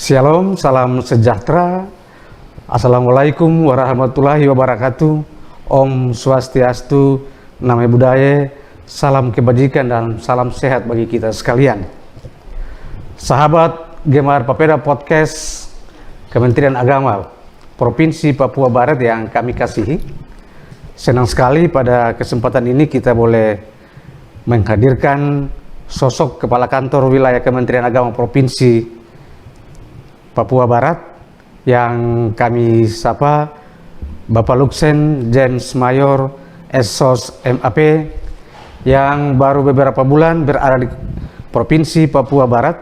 Shalom, salam sejahtera. Assalamualaikum warahmatullahi wabarakatuh. Om Swastiastu, Namo Buddhaya, salam kebajikan dan salam sehat bagi kita sekalian. Sahabat Gemar Papeda Podcast Kementerian Agama Provinsi Papua Barat yang kami kasihi, senang sekali pada kesempatan ini kita boleh menghadirkan sosok Kepala Kantor Wilayah Kementerian Agama Provinsi Papua Barat yang kami sapa Bapak Luksen James Mayor SOS MAP yang baru beberapa bulan berada di Provinsi Papua Barat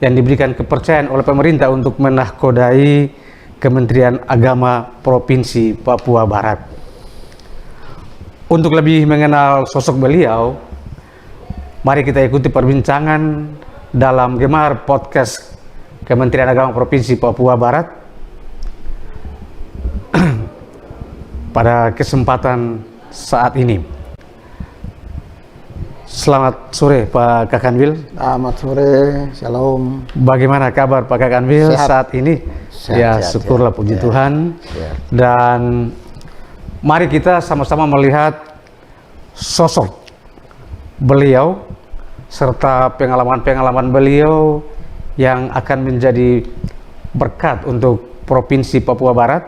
yang diberikan kepercayaan oleh pemerintah untuk menahkodai Kementerian Agama Provinsi Papua Barat. Untuk lebih mengenal sosok beliau, mari kita ikuti perbincangan dalam Gemar Podcast Kementerian Agama Provinsi Papua Barat pada kesempatan saat ini. Selamat sore Pak Kakanwil. Selamat sore, shalom. Bagaimana kabar Pak Kakanwil saat ini? Sehat, syukurlah puji Tuhan. Sehat. Dan mari kita sama-sama melihat sosok beliau serta pengalaman-pengalaman beliau yang akan menjadi berkat untuk Provinsi Papua Barat,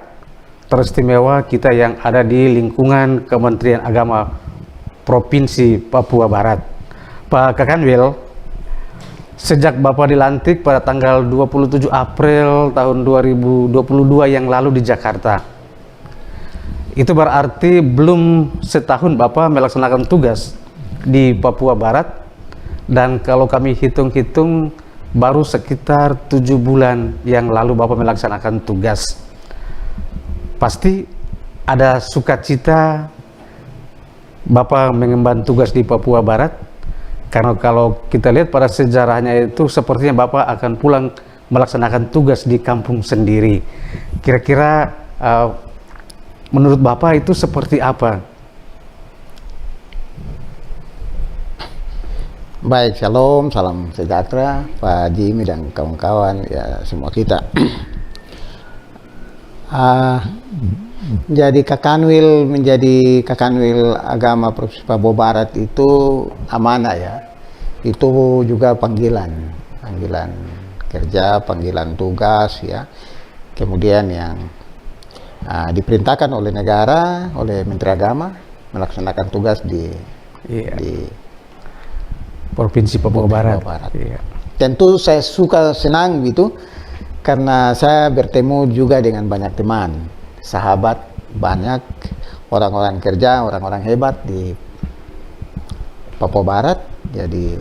teristimewa kita yang ada di lingkungan Kementerian Agama Provinsi Papua Barat. Pak Kakanwil, sejak Bapak dilantik pada tanggal 27 April tahun 2022 yang lalu di Jakarta, itu berarti belum setahun Bapak melaksanakan tugas di Papua Barat, dan kalau kami hitung-hitung baru sekitar 7 bulan yang lalu Bapak melaksanakan tugas. Pasti ada sukacita Bapak mengemban tugas di Papua Barat, karena kalau kita lihat pada sejarahnya itu sepertinya Bapak akan pulang melaksanakan tugas di kampung sendiri. Kira-kira menurut Bapak itu seperti apa? Baik, shalom, salam sejahtera Pak Jimmy dan kawan-kawan, ya semua kita. Jadi menjadi Kakanwil Agama Provinsi Papua Barat itu amanah ya. Itu juga panggilan kerja, panggilan tugas ya. Kemudian yang diperintahkan oleh negara, oleh Menteri Agama melaksanakan tugas di Provinsi Papua Barat. Iya. Tentu saya senang gitu, karena saya bertemu juga dengan banyak teman, sahabat, banyak orang-orang kerja, orang-orang hebat di Papua Barat. Jadi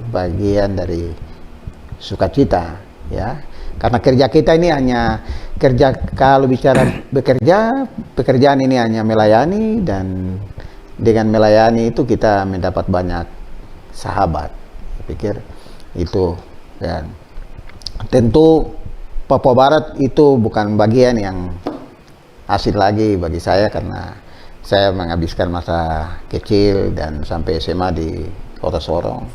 bagian dari sukacita ya, karena kerja kita ini hanya kerja, kalau bicara bekerja, pekerjaan ini hanya melayani, dan dengan melayani itu kita mendapat banyak sahabat. Saya pikir itu, dan tentu Papua Barat itu bukan bagian yang asing lagi bagi saya, karena saya menghabiskan masa kecil dan sampai SMA di Kota Sorong.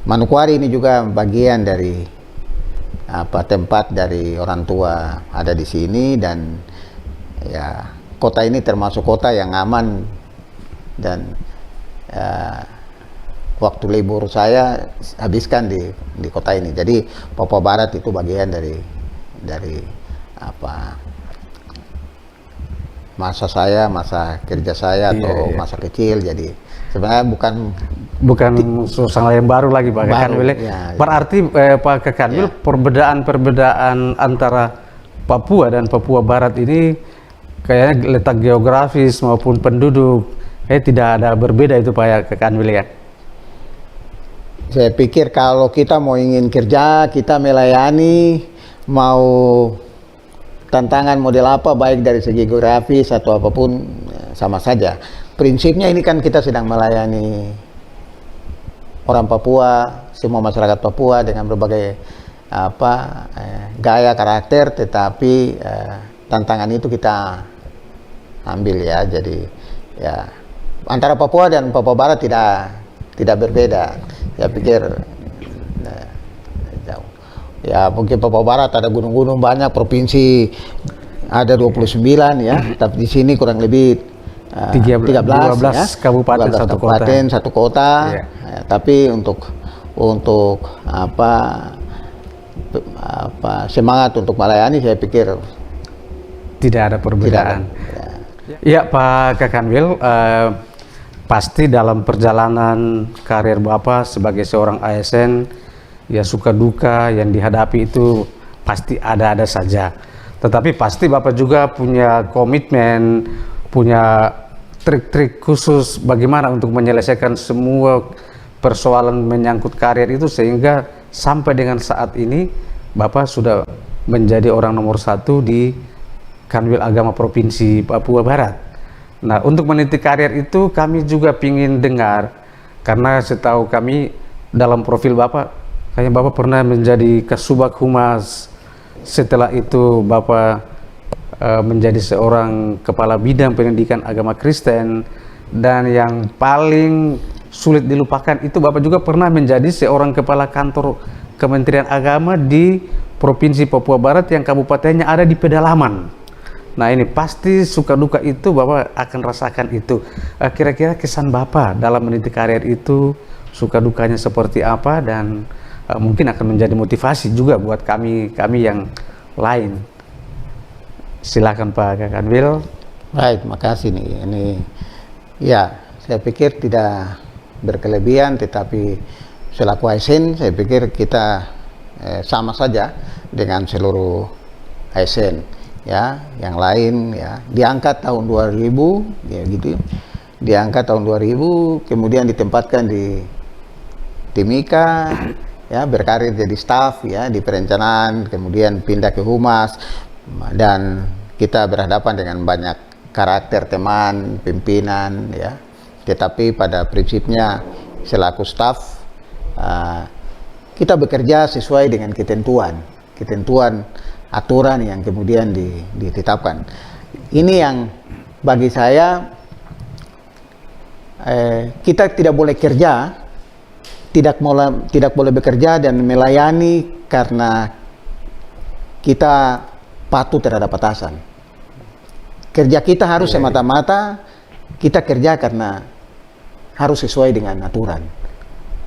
Manokwari ini juga bagian dari tempat dari orang tua ada di sini, dan ya kota ini termasuk kota yang aman, dan waktu libur saya habiskan di kota ini. Jadi Papua Barat itu bagian dari masa kerja saya atau masa kecil. Jadi sebenarnya bukan suasana yang baru lagi Pak Kakanwil. Berarti Pak Kakanwil, perbedaan antara Papua dan Papua Barat ini kayaknya letak geografis maupun penduduk tidak ada berbeda itu Pak Kakanwil ya. Saya pikir kalau kita mau ingin kerja, kita melayani, mau tantangan model apa, baik dari segi geografis atau apapun, sama saja. Prinsipnya ini kan kita sedang melayani orang Papua, semua masyarakat Papua dengan berbagai gaya karakter, tetapi tantangan itu kita ambil ya. Jadi ya antara Papua dan Papua Barat tidak berbeda. Saya pikir jauh. Ya, mungkin Papua Barat ada gunung-gunung banyak, provinsi ada 29 ya, tapi di sini kurang lebih 13 12 ya, kabupaten, 12 satu kabupaten, kota. satu kota. Iya. Ya, tapi untuk apa semangat untuk melayani, saya pikir Tidak ada perbedaan. Ya Pak Kakanwil, pasti dalam perjalanan karir Bapak sebagai seorang ASN, ya suka duka yang dihadapi itu pasti ada-ada saja. Tetapi pasti Bapak juga punya komitmen, punya trik-trik khusus bagaimana untuk menyelesaikan semua persoalan menyangkut karir itu, sehingga sampai dengan saat ini Bapak sudah menjadi orang nomor 1 di Kanwil Agama Provinsi Papua Barat. Nah, untuk meniti karir itu kami juga ingin dengar, karena setahu kami dalam profil Bapak, kayaknya Bapak pernah menjadi Kasubag Humas, setelah itu Bapak menjadi seorang kepala bidang pendidikan agama Kristen, dan yang paling sulit dilupakan itu Bapak juga pernah menjadi seorang kepala kantor Kementerian Agama di Provinsi Papua Barat yang kabupatennya ada di Pedalaman. Nah, ini pasti suka duka itu Bapak akan rasakan itu. Kira-kira kesan Bapak dalam meniti karir itu, suka dukanya seperti apa, dan mungkin akan menjadi motivasi juga buat kami yang lain. Silakan Pak Kakanwil. baik, makasih nih. Ini ya, saya pikir tidak berkelebihan, tetapi selaku ASN saya pikir kita sama saja dengan seluruh ASN. Ya, yang lain ya diangkat tahun 2000 ya gitu, diangkat tahun 2000, kemudian ditempatkan di Timika ya, berkarir jadi staf ya di perencanaan, kemudian pindah ke humas, dan kita berhadapan dengan banyak karakter teman, pimpinan ya, tetapi pada prinsipnya selaku staf kita bekerja sesuai dengan ketentuan aturan yang kemudian ditetapkan. Ini yang bagi saya, kita tidak boleh kerja, tidak boleh bekerja dan melayani karena kita patuh terhadap atasan. Kerja kita harus semata-mata kita kerja karena harus sesuai dengan aturan.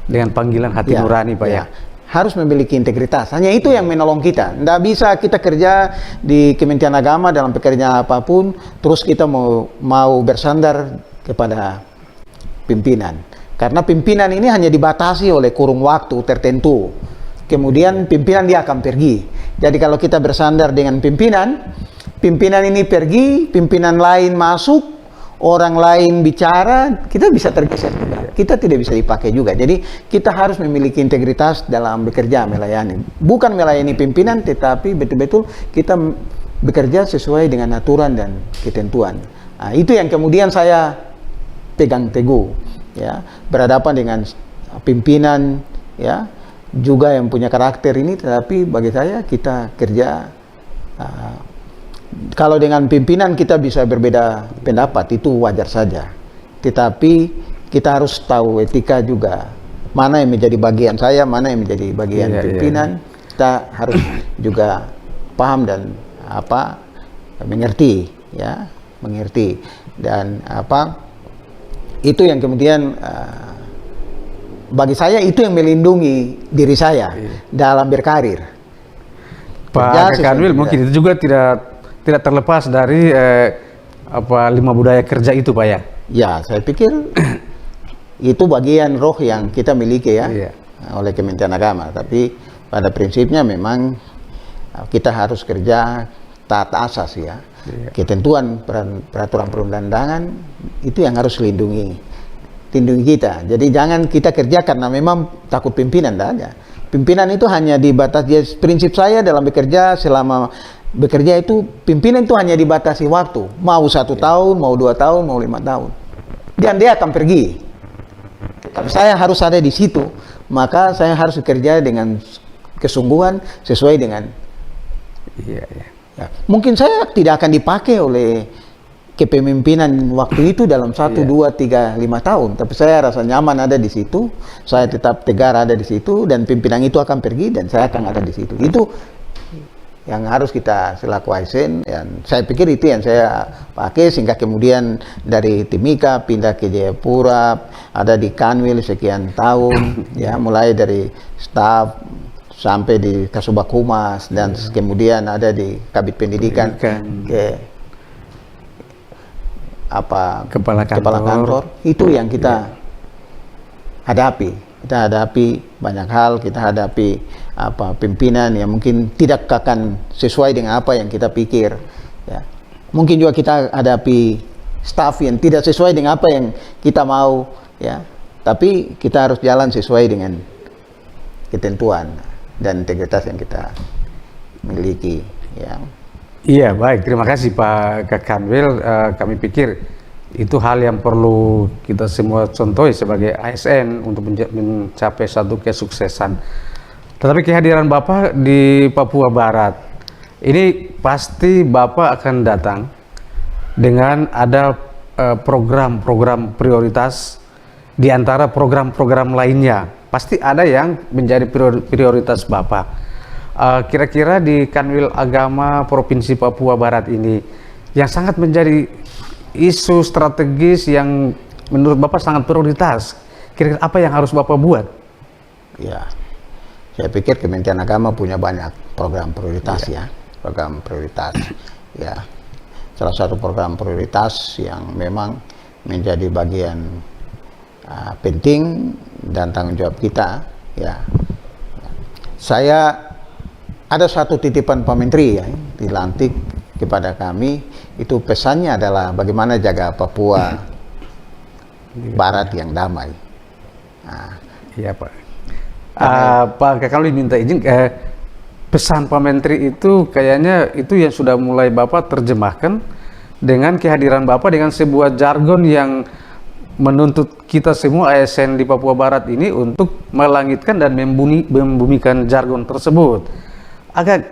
Dengan panggilan hati nurani Pak ya. Harus memiliki integritas. Hanya itu yang menolong kita. Tidak bisa kita kerja di Kementerian Agama dalam pekerjaan apapun, terus kita mau bersandar kepada pimpinan. Karena pimpinan ini hanya dibatasi oleh kurun waktu tertentu. Kemudian pimpinan dia akan pergi. Jadi kalau kita bersandar dengan pimpinan ini pergi, pimpinan lain masuk, orang lain bicara, kita bisa tergeser juga. Kita tidak bisa dipakai juga. Jadi kita harus memiliki integritas dalam bekerja, melayani. Bukan melayani pimpinan, tetapi betul-betul kita bekerja sesuai dengan aturan dan ketentuan. Nah, itu yang kemudian saya pegang teguh. Ya, berhadapan dengan pimpinan, ya, juga yang punya karakter ini. Tetapi bagi saya kita kerja. Kalau dengan pimpinan kita bisa berbeda pendapat, itu wajar saja. Tetapi kita harus tahu etika juga. Mana yang menjadi bagian saya, mana yang menjadi bagian pimpinan. Kita harus juga paham dan mengerti, ya, mengerti. Dan itu yang kemudian bagi saya itu yang melindungi diri saya dalam berkarir. Pak Kakanwil, mungkin itu juga tidak terlepas dari 5 budaya kerja itu Pak ya? Ya, saya pikir itu bagian roh yang kita miliki ya, oleh Kementerian Agama. Tapi pada prinsipnya memang kita harus kerja taat asas ya. Ketentuan peraturan perundang-undangan itu yang harus lindungi kita. Jadi jangan kita kerja karena memang takut pimpinan, tidak ada. Pimpinan itu hanya dibatasi. Prinsip saya dalam bekerja, selama bekerja itu pimpinan itu hanya dibatasi waktu. Mau 1 tahun, mau 2 tahun, mau 5 tahun. Dan dia akan pergi. Tapi saya harus ada di situ. Maka saya harus bekerja dengan kesungguhan sesuai dengan. Ya. Mungkin saya tidak akan dipakai oleh kepemimpinan waktu itu dalam 1, 2, 3, 5 tahun. Tapi saya rasa nyaman ada di situ, saya tetap tegar ada di situ, dan pimpinan itu akan pergi dan saya akan ada di situ. Itu yang harus kita selaku ASN, dan saya pikir itu yang saya pakai sehingga kemudian dari Timika pindah ke Jayapura, ada di Kanwil sekian tahun, ya mulai dari staf sampai di Kasubag Humas dan kemudian ada di Kabid Pendidikan. Ke Kepala kantor. Itu yang kita hadapi. Kita hadapi banyak hal, kita hadapi pimpinan yang mungkin tidak akan sesuai dengan apa yang kita pikir, ya. Mungkin juga kita hadapi staf yang tidak sesuai dengan apa yang kita mau, ya. Tapi kita harus jalan sesuai dengan ketentuan dan integritas yang kita miliki, ya. Iya, baik. Terima kasih Pak Kanwil. Kami pikir itu hal yang perlu kita semua contohi sebagai ASN untuk mencapai satu kesuksesan. Tetapi kehadiran Bapak di Papua Barat, ini pasti Bapak akan datang dengan ada program-program prioritas di antara program-program lainnya. Pasti ada yang menjadi prioritas Bapak. Kira-kira di Kanwil Agama Provinsi Papua Barat ini yang sangat menjadi isu strategis yang menurut Bapak sangat prioritas, kira-kira apa yang harus Bapak buat? Ya, saya pikir Kementerian Agama punya banyak program prioritas, ya, program prioritas. Ya, salah satu program prioritas yang memang menjadi bagian penting dan tanggung jawab kita, ya. Saya ada satu titipan Pak Menteri, ya, dilantik kepada kami, itu pesannya adalah bagaimana jaga Papua Barat yang damai. Iya Pak. Pak, kalau diminta izin, pesan Pak Menteri itu kayaknya itu yang sudah mulai Bapak terjemahkan dengan kehadiran Bapak dengan sebuah jargon yang menuntut kita semua ASN di Papua Barat ini untuk melangitkan dan membumikan jargon tersebut. Agak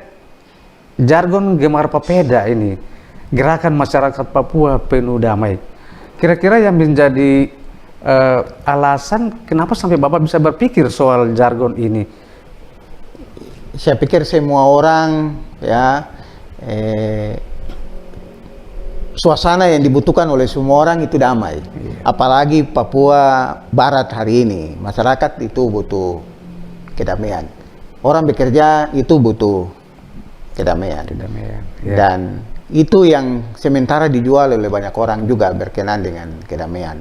jargon Gemar Papeda ini, gerakan masyarakat Papua penuh damai. Kira-kira yang menjadi alasan kenapa sampai Bapak bisa berpikir soal jargon ini? Saya pikir semua orang, ya, suasana yang dibutuhkan oleh semua orang itu damai. Apalagi Papua Barat hari ini, masyarakat itu butuh kedamaian. Orang bekerja itu butuh kedamaian. Ya. Dan itu yang sementara dijual oleh banyak orang juga berkenan dengan kedamaian.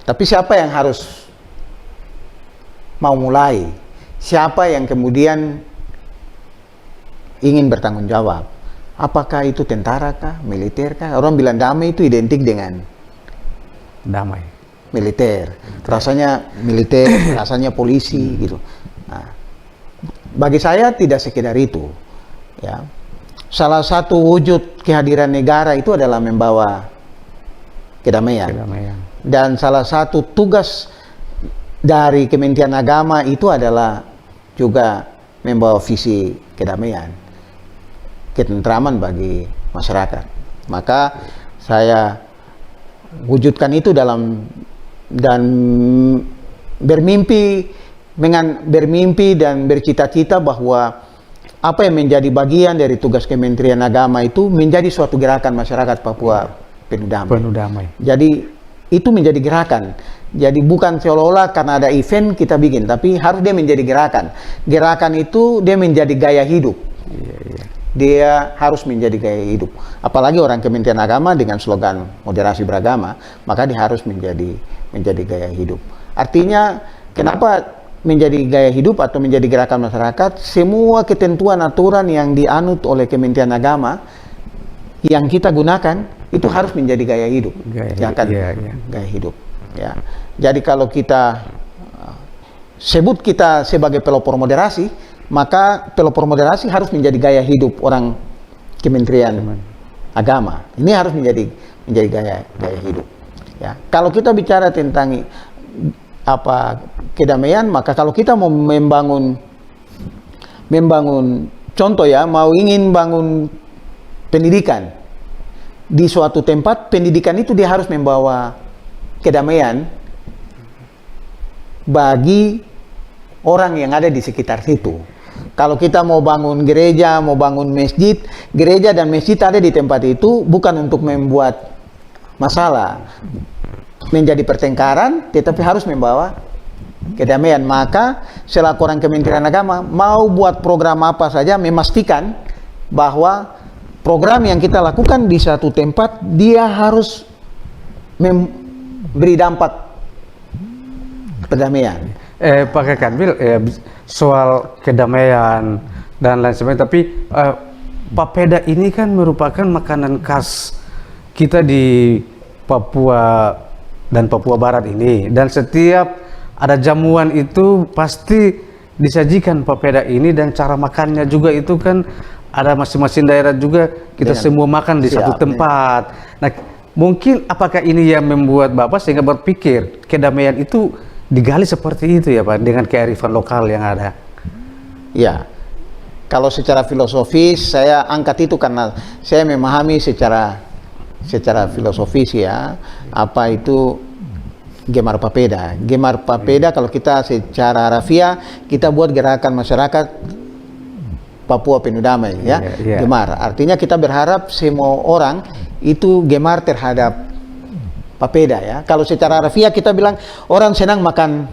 Tapi siapa yang harus mau mulai? Siapa yang kemudian ingin bertanggung jawab? Apakah itu tentara kah, militer kah? Orang bilang damai itu identik dengan damai. Militer. Rasanya militer, rasanya polisi gitu. Nah, bagi saya tidak sekedar itu, ya. Salah satu wujud kehadiran negara itu adalah membawa kedamaian. Dan salah satu tugas dari Kementerian Agama itu adalah juga membawa visi kedamaian, ketentraman bagi masyarakat. Maka saya wujudkan itu dalam dan bermimpi dan bercita-cita bahwa apa yang menjadi bagian dari tugas Kementerian Agama itu menjadi suatu gerakan masyarakat Papua penuh damai. Jadi itu menjadi gerakan. Jadi bukan seolah-olah karena ada event kita bikin, tapi harus dia menjadi gerakan. Gerakan itu dia menjadi gaya hidup. Dia harus menjadi gaya hidup. Apalagi orang Kementerian Agama dengan slogan moderasi beragama, maka dia harus menjadi gaya hidup. Artinya kenapa menjadi gaya hidup atau menjadi gerakan masyarakat? Semua ketentuan aturan yang dianut oleh Kementerian Agama yang kita gunakan itu harus menjadi gaya hidup. Gaya hidup. Ya. Jadi kalau kita sebut kita sebagai pelopor moderasi, maka pelopor moderasi harus menjadi gaya hidup orang Kementerian Agama. Ini harus menjadi gaya hidup. Ya. Kalau kita bicara tentang kedamaian, maka kalau kita mau membangun contoh, ya, mau ingin bangun pendidikan, di suatu tempat pendidikan itu dia harus membawa kedamaian bagi orang yang ada di sekitar situ. Kalau kita mau bangun gereja, mau bangun masjid, gereja dan masjid ada di tempat itu bukan untuk membuat masalah, menjadi pertengkaran, tetapi harus membawa kedamaian. Maka selaku orang Kementerian Agama mau buat program apa saja, memastikan bahwa program yang kita lakukan di satu tempat dia harus memberi dampak perdamaian. Pak Kanwil, soal kedamaian dan lain sebagainya, tapi papeda ini kan merupakan makanan khas kita di Papua dan Papua Barat ini, dan setiap ada jamuan itu pasti disajikan papeda ini, dan cara makannya juga itu kan ada masing-masing daerah juga kita semua makan di satu tempat. Nah, mungkin apakah ini yang membuat Bapak sehingga berpikir kedamaian itu digali seperti itu ya Pak, dengan kearifan lokal yang ada? Ya, kalau secara filosofis saya angkat itu karena saya memahami secara filosofis ya, apa itu Gemar Papeda. Gemar Papeda kalau kita secara harafiah kita buat gerakan masyarakat Papua Penuh Damai ya. Gemar artinya kita berharap semua orang itu gemar terhadap papeda ya. Kalau secara harafiah kita bilang orang senang makan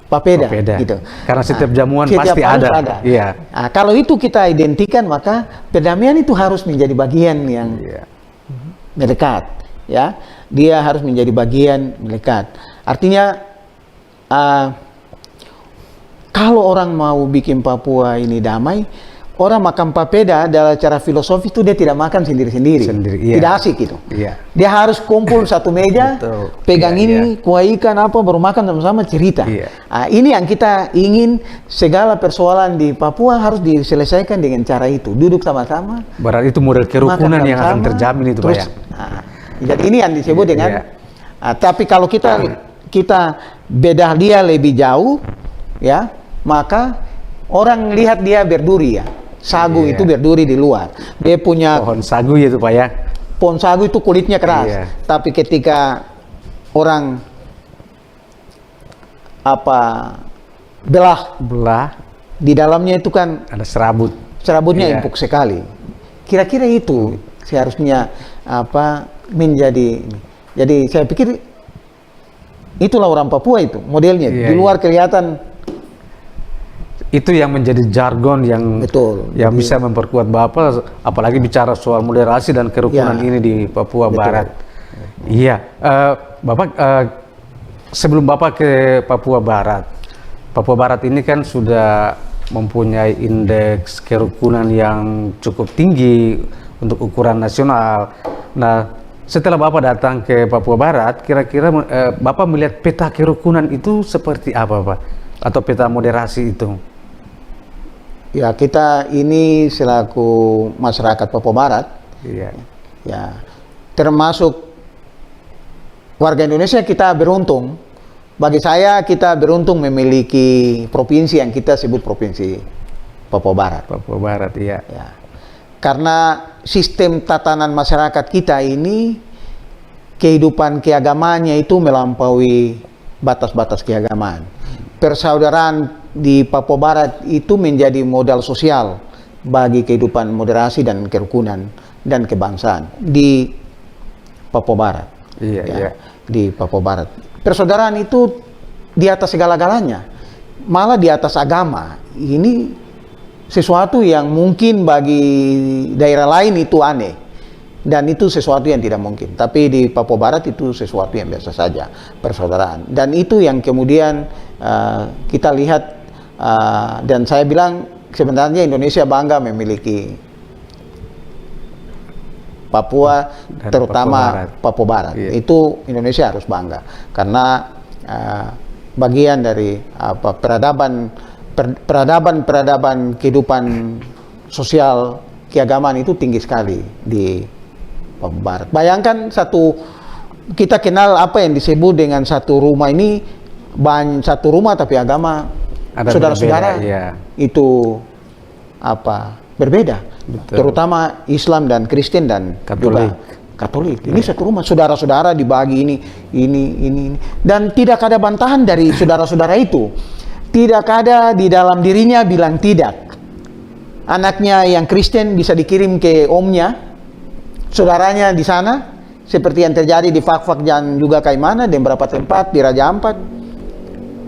papeda gitu. Karena setiap jamuan pasti ada. Iya. Nah, kalau itu kita identikan maka perdamaian itu harus menjadi bagian yang melekat ya. Dia harus menjadi bagian melekat. Artinya kalau orang mau bikin Papua ini damai, orang makan papeda dalam cara filosofi itu dia tidak makan sendiri-sendiri. Tidak asik gitu. Dia harus kumpul satu meja, pegang ini, kuah ikan apa, baru makan sama-sama cerita. Nah, ini yang kita ingin, segala persoalan di Papua harus diselesaikan dengan cara itu. Duduk sama-sama. Berarti itu model kerukunan yang akan terjamin itu Pak ya? Jadi ini yang disebut dengan, tapi kalau kita bedah dia lebih jauh, ya, maka orang lihat dia berduri ya. Sagu itu berduri di luar. Dia punya pohon sagu itu Pak ya. Pohon sagu itu kulitnya keras. Tapi ketika orang belah di dalamnya itu kan ada serabut. Serabutnya empuk sekali. Kira-kira itu seharusnya menjadi. Jadi saya pikir itulah orang Papua itu modelnya. Di luar kelihatan. Itu yang menjadi jargon yang bisa memperkuat Bapak, apalagi bicara soal moderasi dan kerukunan ini di Papua Barat. Iya, Bapak sebelum Bapak ke Papua Barat ini kan sudah mempunyai indeks kerukunan yang cukup tinggi untuk ukuran nasional. Nah, setelah Bapak datang ke Papua Barat, kira-kira Bapak melihat peta kerukunan itu seperti apa Pak? Atau peta moderasi itu? Ya, kita ini selaku masyarakat Papua Barat, ya, termasuk warga Indonesia, kita beruntung. Bagi saya, kita beruntung memiliki provinsi yang kita sebut provinsi Papua Barat. Papua Barat, iya. Ya. Karena sistem tatanan masyarakat kita ini, kehidupan keagamaannya itu melampaui batas-batas keagamaan. Persaudaraan di Papua Barat itu menjadi modal sosial bagi kehidupan moderasi dan kerukunan dan kebangsaan di Papua Barat. Di Papua Barat. Persaudaraan itu di atas segala-galanya, malah di atas agama. Ini sesuatu yang mungkin bagi daerah lain itu aneh, dan itu sesuatu yang tidak mungkin. Tapi di Papua Barat itu sesuatu yang biasa saja, persaudaraan. Dan itu yang kemudian kita lihat. Dan saya bilang sebenarnya Indonesia bangga memiliki Papua, dan terutama Papua Barat. Itu Indonesia harus bangga karena bagian dari peradaban kehidupan sosial keagamaan itu tinggi sekali di Papua Barat. Bayangkan kita kenal apa yang disebut dengan satu rumah ini, satu rumah tapi agama saudara-saudara itu berbeda. Betul. terutama Islam dan Kristen dan Katolik. juga Katolik. Ini satu rumah, saudara-saudara dibagi ini. Dan tidak ada bantahan dari saudara-saudara itu. Tidak ada di dalam dirinya bilang tidak. Anaknya yang Kristen bisa dikirim ke omnya, saudaranya di sana, seperti yang terjadi di Fak-Fak dan juga Kaimana, dan beberapa tempat di Raja Ampat.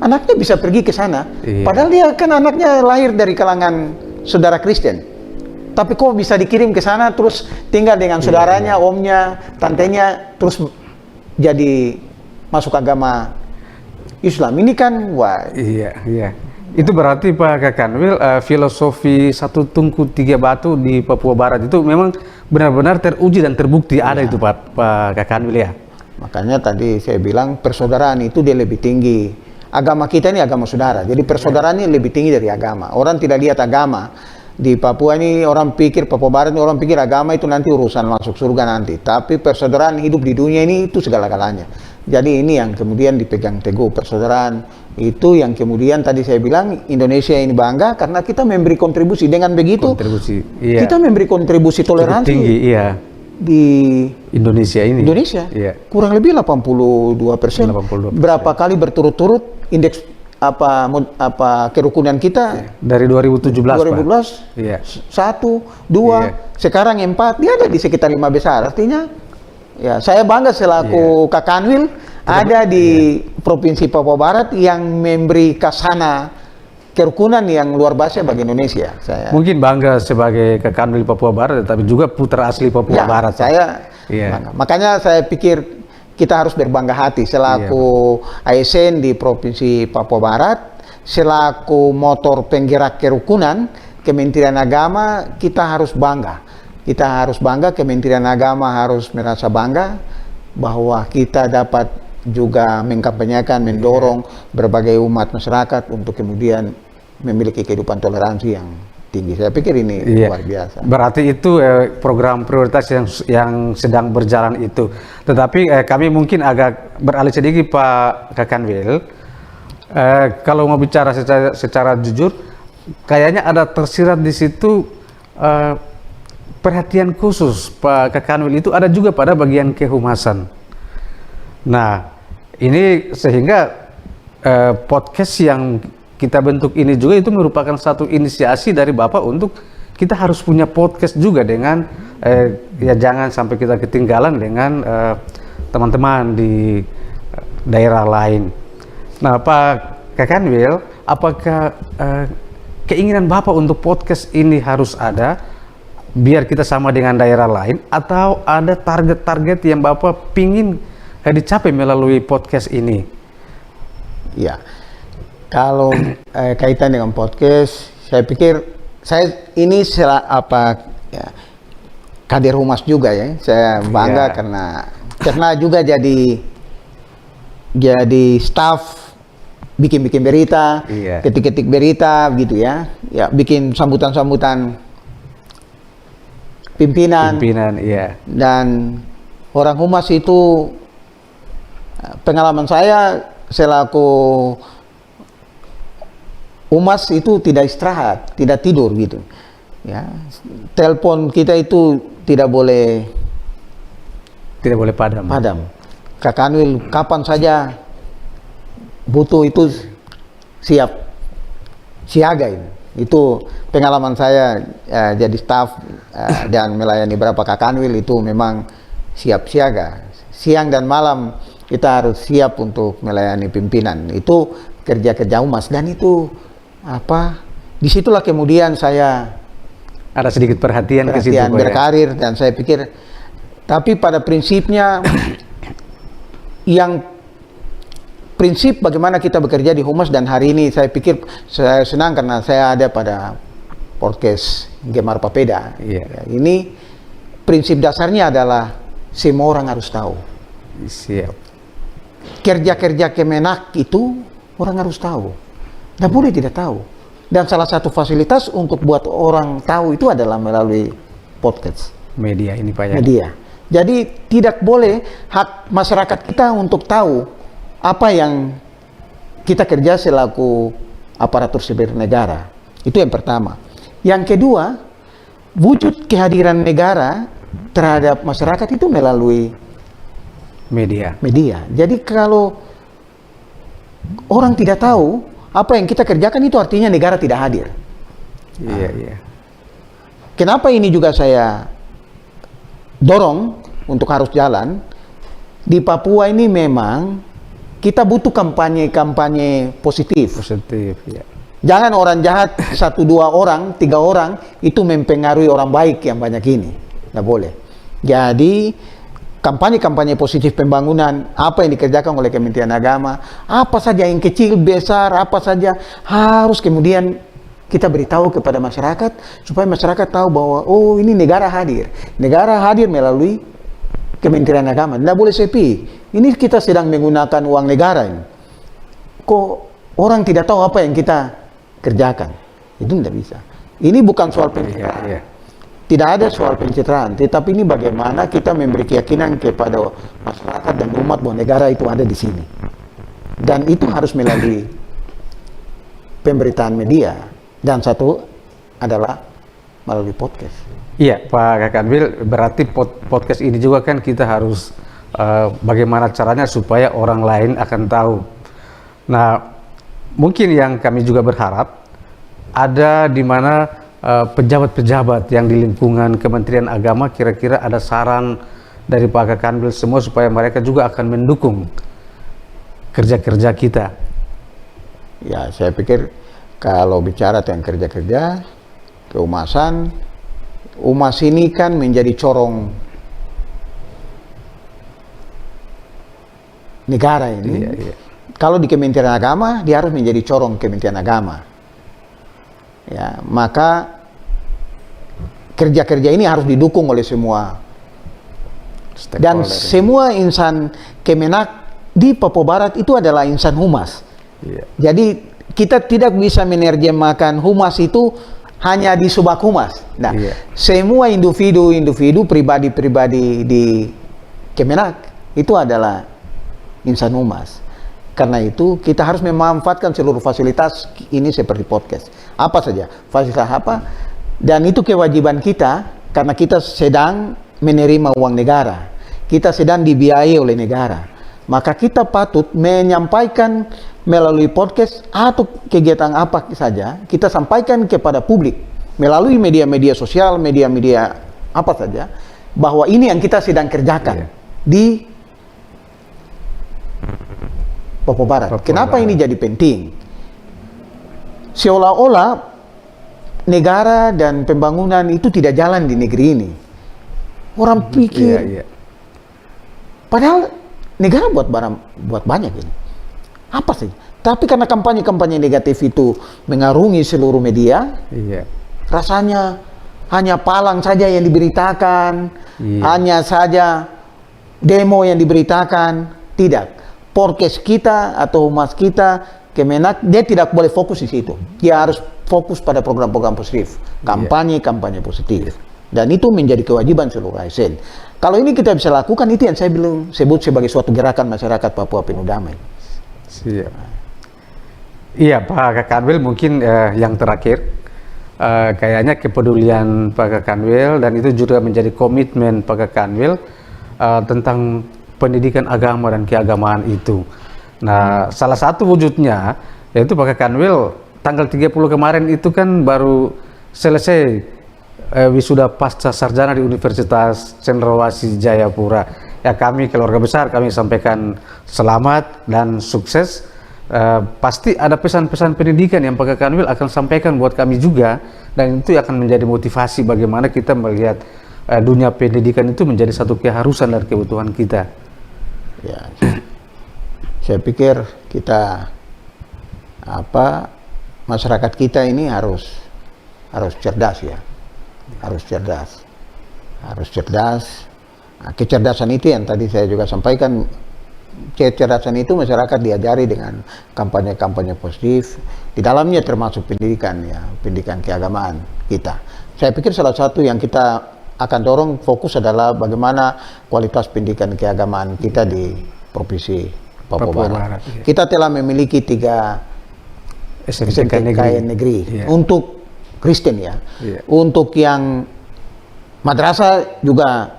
Anaknya bisa pergi ke sana. Iya. Padahal dia kan anaknya lahir dari kalangan saudara Kristen. Tapi kok bisa dikirim ke sana terus tinggal dengan saudaranya, omnya, tantenya, terus jadi masuk agama Islam. Ini kan wah. Iya. Itu berarti Pak Kakanwil, filosofi satu tungku tiga batu di Papua Barat itu memang benar-benar teruji dan terbukti ada itu Pak Kakanwil ya. Makanya tadi saya bilang persaudaraan itu dia lebih tinggi. Agama kita ini agama saudara. Jadi persaudaraan ini lebih tinggi dari agama. Orang tidak lihat agama. Di Papua ini orang pikir, Papua Barat ini orang pikir agama itu nanti urusan masuk surga nanti. Tapi persaudaraan hidup di dunia ini itu segala-galanya. Jadi ini yang kemudian dipegang teguh, persaudaraan itu yang kemudian tadi saya bilang Indonesia ini bangga karena kita memberi kontribusi. Dengan begitu iya. kita memberi kontribusi toleransi tinggi, iya. Di Indonesia ini. Iya. Kurang lebih 82%. Berapa kali berturut-turut indeks apa kerukunan kita dari 2017 Pak. Iya. 1, 2, sekarang 4, dia ada di sekitar 5 besar. Artinya ya saya bangga selaku Kakanwil ada di Provinsi Papua Barat yang memberi kasana kerukunan yang luar biasa bagi Indonesia. Saya mungkin bangga sebagai Kakanwil Papua Barat, tapi juga putra asli Papua Barat. Saya bangga. Makanya saya pikir kita harus berbangga hati selaku ASN di Provinsi Papua Barat, selaku motor penggerak kerukunan Kementerian Agama, kita harus bangga. Kita harus bangga, Kementerian Agama harus merasa bangga bahwa kita dapat juga mengkampanyekan, mendorong berbagai umat masyarakat untuk kemudian memiliki kehidupan toleransi yang tinggi. Saya pikir ini luar biasa. Berarti itu program prioritas yang sedang berjalan itu. Tetapi kami mungkin agak beralih sedikit Pak Kakanwil. Kalau mau bicara secara jujur, kayaknya ada tersirat di situ perhatian khusus Pak Kakanwil itu ada juga pada bagian kehumasan. Nah, ini sehingga podcast yang kita bentuk ini juga itu merupakan satu inisiasi dari Bapak untuk kita harus punya podcast juga dengan ya jangan sampai kita ketinggalan dengan teman-teman di daerah lain. Nah, Pak Kakanwil, apakah keinginan Bapak untuk podcast ini harus ada biar kita sama dengan daerah lain, atau ada target-target yang Bapak pingin dicapai melalui podcast ini? Ya. Kalau kaitan dengan podcast, saya pikir saya ini kader humas juga ya. Saya bangga karena juga jadi staff bikin berita, ketik-ketik berita gitu ya. Ya, bikin sambutan-sambutan pimpinan, dan orang humas itu pengalaman saya selaku humas itu tidak istirahat, tidak tidur gitu. Ya, telepon kita itu tidak boleh padam. Kakanwil kapan saja butuh itu siap siaga ini. Itu pengalaman saya jadi staf dan melayani beberapa Kakanwil itu memang siap siaga. Siang dan malam kita harus siap untuk melayani pimpinan. Itu kerja-kerja humas, dan itu disitulah kemudian saya ada sedikit perhatian ke situ, berkarir, dan saya pikir tapi pada prinsipnya yang prinsip bagaimana kita bekerja di humas, dan hari ini saya pikir saya senang karena saya ada pada podcast Gemar Papeda. Ya, ini prinsip dasarnya adalah semua orang harus tahu. Siap. Kerja-kerja Kemenak itu orang harus tahu. Tidak boleh tidak tahu. Dan salah satu fasilitas untuk buat orang tahu itu adalah melalui podcast. Media ini Pak ya. Media. Jadi tidak boleh hak masyarakat kita untuk tahu apa yang kita kerja selaku aparatur sipil negara. Itu yang pertama. Yang kedua, wujud kehadiran negara terhadap masyarakat itu melalui Media. media. Jadi kalau orang tidak tahu apa yang kita kerjakan, itu artinya negara tidak hadir. Iya, iya. Kenapa ini juga saya dorong untuk harus jalan? Di Papua ini memang kita butuh kampanye-kampanye positif. Positif, ya. Jangan orang jahat 1, 2 orang, 3 orang itu mempengaruhi orang baik yang banyak ini. Nggak boleh. Jadi kampanye-kampanye positif pembangunan, apa yang dikerjakan oleh Kementerian Agama, apa saja yang kecil, besar, apa saja harus kemudian kita beritahu kepada masyarakat supaya masyarakat tahu bahwa oh, ini negara hadir. Negara hadir melalui Kementerian Agama. Nggak boleh sepi. Ini kita sedang menggunakan uang negara ini. Kok orang tidak tahu apa yang kita kerjakan? Itu tidak bisa. Ini bukan soal pencitraan. Iya, iya. Tidak ada soal pencitraan, tetapi ini bagaimana kita memberi keyakinan kepada masyarakat dan umat bahwa negara itu ada di sini. Dan itu harus melalui pemberitaan media. Dan satu adalah melalui podcast. Iya, Pak Kakanwil, berarti podcast ini juga kan kita harus bagaimana caranya supaya orang lain akan tahu. Nah, mungkin yang kami juga berharap ada di mana pejabat-pejabat yang di lingkungan Kementerian Agama kira-kira ada saran dari Pak Kakanwil semua supaya mereka juga akan mendukung kerja-kerja kita. Ya, saya pikir kalau bicara tentang kerja-kerja, keumasan, umas ini kan menjadi corong negara ini. Iya, iya. Kalau di Kementerian Agama, dia harus menjadi corong Kementerian Agama. Ya, maka kerja-kerja ini harus didukung oleh semua. Dan semua insan Kemenak di Papua Barat itu adalah insan humas. Iya. Jadi kita tidak bisa menerjemahkan humas itu hanya di subak humas. Nah, Iya. semua individu-individu, pribadi-pribadi di Kemenak itu adalah insan humas. Karena itu kita harus memanfaatkan seluruh fasilitas ini seperti podcast. Apa saja, fasilitas apa, dan itu kewajiban kita karena kita sedang menerima uang negara. Kita sedang dibiayai oleh negara. Maka kita patut menyampaikan melalui podcast atau kegiatan apa saja, kita sampaikan kepada publik melalui media-media sosial, media-media apa saja, bahwa ini yang kita sedang kerjakan di Papua Barat. Kenapa ini jadi penting? Seolah-olah negara dan pembangunan itu tidak jalan di negeri ini. Orang pikir, padahal negara buat banyak ini. Apa sih? Tapi karena kampanye-kampanye negatif itu mengarungi seluruh media, rasanya hanya Palang saja yang diberitakan, hanya saja demo yang diberitakan. Tidak. Podcast kita atau humas kita, Kemenak, dia tidak boleh fokus di situ. Dia harus fokus pada program-program positif, kampanye-kampanye positif. Dan itu menjadi kewajiban seluruh ASN. Kalau ini kita bisa lakukan, itu yang saya belum sebut sebagai suatu gerakan masyarakat Papua penuh damai. Siap. Iya, Pak Kakanwil, mungkin yang terakhir, kayaknya kepedulian Pak Kakanwil dan itu juga menjadi komitmen Pak Kakanwil tentang pendidikan agama dan keagamaan itu. Nah, salah satu wujudnya yaitu Pak Kakanwil tanggal 30 kemarin itu kan baru selesai wisuda pasca sarjana di Universitas Cendrawasih Jayapura. Ya, kami keluarga besar kami sampaikan selamat dan sukses. Pasti ada pesan-pesan pendidikan yang Pak Kakanwil akan sampaikan buat kami juga, dan itu akan menjadi motivasi bagaimana kita melihat dunia pendidikan itu menjadi satu keharusan dan kebutuhan kita. Ya, saya pikir kita masyarakat kita ini harus cerdas ya, harus cerdas. Nah, kecerdasan itu yang tadi saya juga sampaikan. Kecerdasan itu masyarakat diajari dengan kampanye-kampanye positif. Di dalamnya termasuk pendidikan ya, pendidikan keagamaan kita. Saya pikir salah satu yang kita akan dorong fokus adalah bagaimana kualitas pendidikan keagamaan kita di Provinsi Papua Barat. Kita telah memiliki 3 SMK negeri untuk Kristen ya. Untuk yang Madrasah juga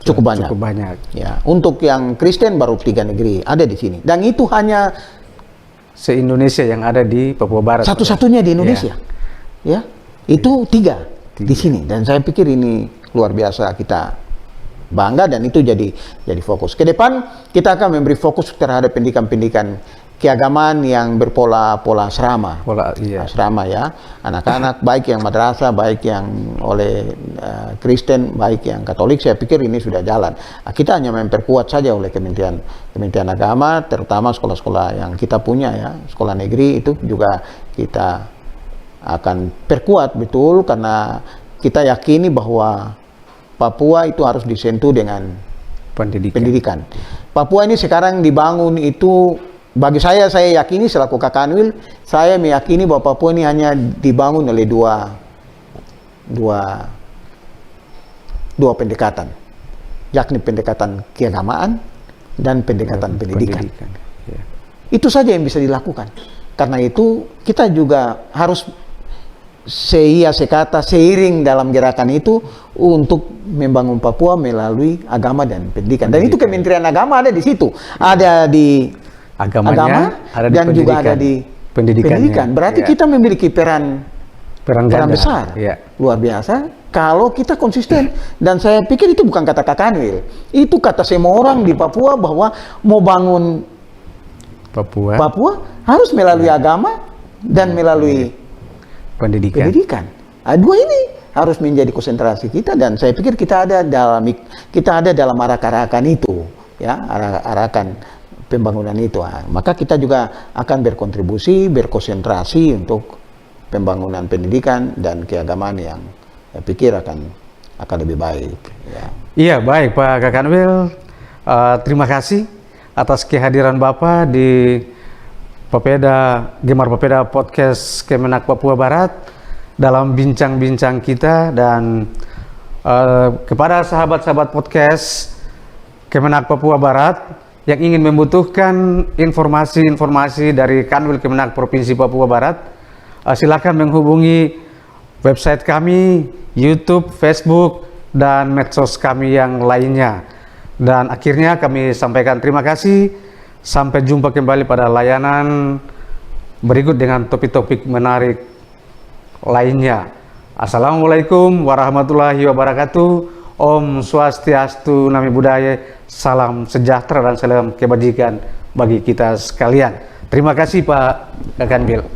cukup banyak. Cukup banyak. Ya, untuk yang Kristen baru 3 negeri ada di sini. Dan itu hanya Se-Indonesia yang ada di Papua Barat. satu-satunya di Indonesia. Ya, itu 3 di sini. Dan saya pikir ini luar biasa, kita bangga dan itu jadi fokus. Ke depan kita akan memberi fokus terhadap pendidikan-pendidikan keagamaan yang berpola asrama. Asrama ya, anak-anak baik yang madrasah, baik yang oleh Kristen, baik yang Katolik. Saya pikir ini sudah jalan. Nah, kita hanya memperkuat saja oleh Kementerian Agama, terutama sekolah-sekolah yang kita punya ya, sekolah negeri itu juga kita akan perkuat betul, karena kita yakini bahwa Papua itu harus disentuh dengan pendidikan. Papua ini sekarang dibangun itu, bagi saya yakini selaku Kakanwil, saya meyakini bahwa Papua ini hanya dibangun oleh dua pendekatan, yakni pendekatan keagamaan dan pendekatan pendidikan. Ya. Itu saja yang bisa dilakukan. Karena itu kita juga harus sekata seiring dalam gerakan itu untuk membangun Papua melalui agama dan pendidikan. Dan itu Kementerian Agama ada di situ, ada di agama ada di dan juga ada di pendidikan. Berarti kita memiliki peran besar, luar biasa kalau kita konsisten. Dan saya pikir itu bukan kata Kakanwil, itu kata semua orang di Papua bahwa mau bangun Papua harus melalui agama dan melalui pendidikan. Dua ini harus menjadi konsentrasi kita, dan saya pikir kita ada dalam arak-arakan itu, ya, arak-arakan pembangunan itu. Maka kita juga akan berkontribusi, berkonsentrasi untuk pembangunan pendidikan dan keagamaan yang saya pikir akan lebih baik. Ya. Iya, baik Pak Kakanwil. Terima kasih atas kehadiran Bapak di Gemar Papeda Podcast Kemenak Papua Barat dalam bincang-bincang kita, dan kepada sahabat-sahabat podcast Kemenak Papua Barat yang ingin membutuhkan informasi-informasi dari Kanwil Kemenak Provinsi Papua Barat, silakan menghubungi website kami, YouTube, Facebook, dan medsos kami yang lainnya. Dan akhirnya kami sampaikan terima kasih. Sampai jumpa kembali pada layanan berikut dengan topik-topik menarik lainnya. Assalamualaikum warahmatullahi wabarakatuh. Om Swastiastu, Namo Buddhaya, salam sejahtera dan salam kebajikan bagi kita sekalian. Terima kasih Pak Kakanwil.